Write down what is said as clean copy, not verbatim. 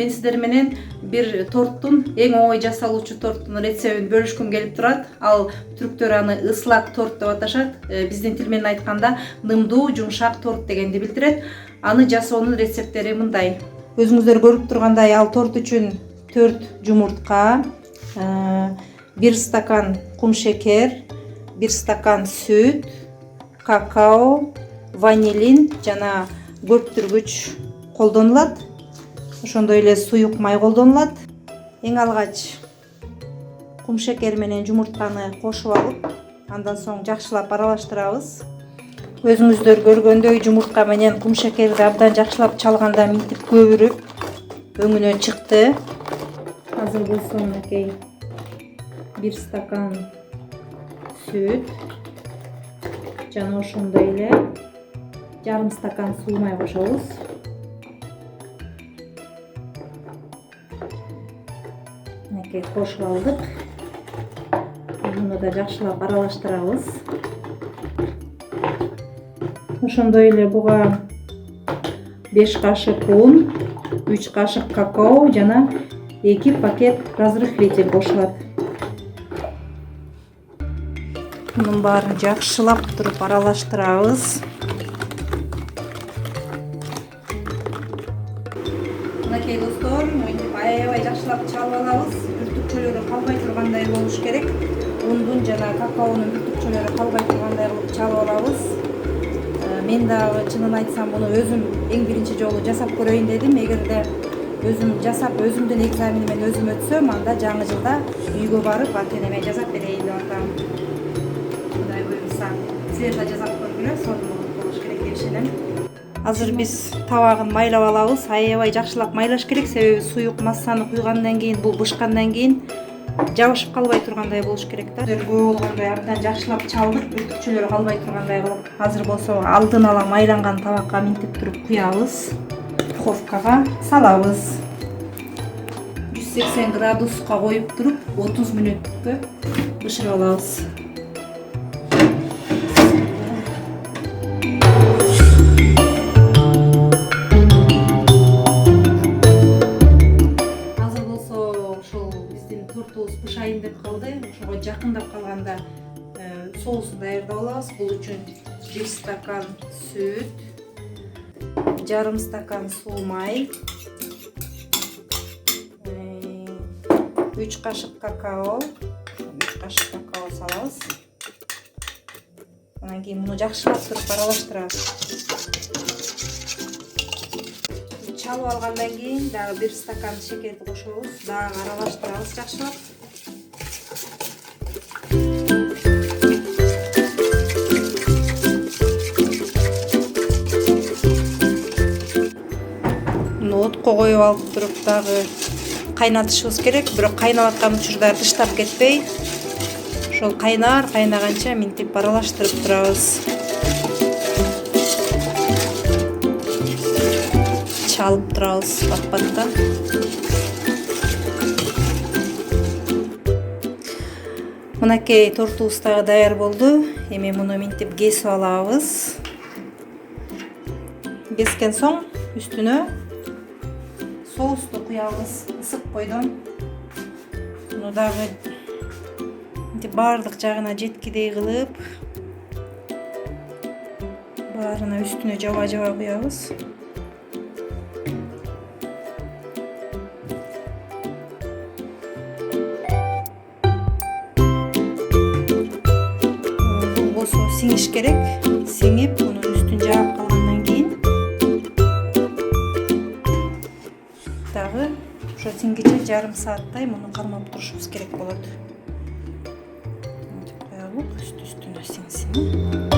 мен сиздер менен бир торттун, эң оңой жасалуучу торттун рецептин бөлүшкүм келип турат. Ал түрктөр аны ыслак торт деп аташат. Биздин тил менен айтканда нымдуу, жумшак торт дегенди билдирет. Аны жасоонун рецептери мындай. Өзүңүздөр көрүп тургандай, ал торт үчүн 4 жумуртка, 1 стакан кум шекер, 1 стакан сүт, какао, ванилин жана көптүргүч колдонулат. Ошондой эле суюк май колдонулат. Эң алгач кум шекер менен жумуртканы кошуп алып, андан соң жакшылап аралаштырабыз. Өзүңүздөр көргөндөй жумуртка менен кум шекерди абдан жакшылап чалганда минтип көбүрүп өңүнө чыкты. Азыр болсо мынакей 1 стакан сүт жана ошондой эле жарым стакан суу май кошобуз. Мынакей кошуп алдык. Муну да жакшылап аралаштырабыз. Ошондой эле буга 5 кашык un, 3 кашык какао жана 2 пакет разрыхлитель кошулат. Мунун баарын жакшылап туруп аралаштырабыз. Мынакей достор, мынтип аябай жакшылап чалып алабыз. Бүртүкчөлөрү калбай тургандай болуш керек. Ундун жана какаонун бүртүкчөлөрү калбай тургандай кылып чалып алабыз. Мен дагы чынын айтсам муну өзүм эң биринчи жолу жасап көрөйүн дедим. Эгерде өзүм жасап өзүмдүн экзамени мен өзүм өтсөм, анда жаңы жылда үйгө барып ата-энеме жасап берейин деп атам. Кудай буйруса, силер да жасап көргүлө, сонун болуш керек деп ишенем. Азыр биз табагын майлап алабыз. Аябай жакшылап майлаш керек, себеби суюк массаны куйгандан кийин, бул бышкандан кийин жабышып калбай тургандай болуш керек да. Көп болгондой абдан жакшылап чалдык, бүртүкчөлөрү калбай тургандай кылып. Азыр болсо алдын ала майланган табакка минтип туруп куябыз. Духовкага салабыз. 180 градуска коюп туруп 30 мүнөткө бышырып алабыз. Азыр болсо ошол биздин тортубуз бышайын деп калды. Ошого жакындап калганда соусун даярдап алабыз. Бул үчүн 1 стакан сүт, жарым стакан суу май, 3 кашык какао, 3 кашык какао салабыз. Анан кийин муну жакшылап туруп аралаштырабыз. Чалып алгандан кийин дагы 1 стакан шекерди кошобуз, дагы аралаштырабыз жакшылап. Отко коюп алып туруп дагы кайнатышыбыз керек. Бирок кайнап аткан учурда тыштап кетпей, ошол кайнаганча минтип аралаштырып турабыз. Чалып турабыз пат-паттан. Мынакей тортубуз дагы даяр болду. Эми муну минтип кесип алабыз. Кескен соң үстүнө соусту куябыз ысык бойдон. Муну дагы баардык жагына жеткидей кылып, баарына үстүнө жаба куябыз. Бул болсо сиңиш керек. Сиңип, мунун үстүн жаап калгандан кийин дагы ошо сиңгиче жарым сааттай муну кармап турушубуз керек болот. Мынтип коелук, үстүнө сиңсин.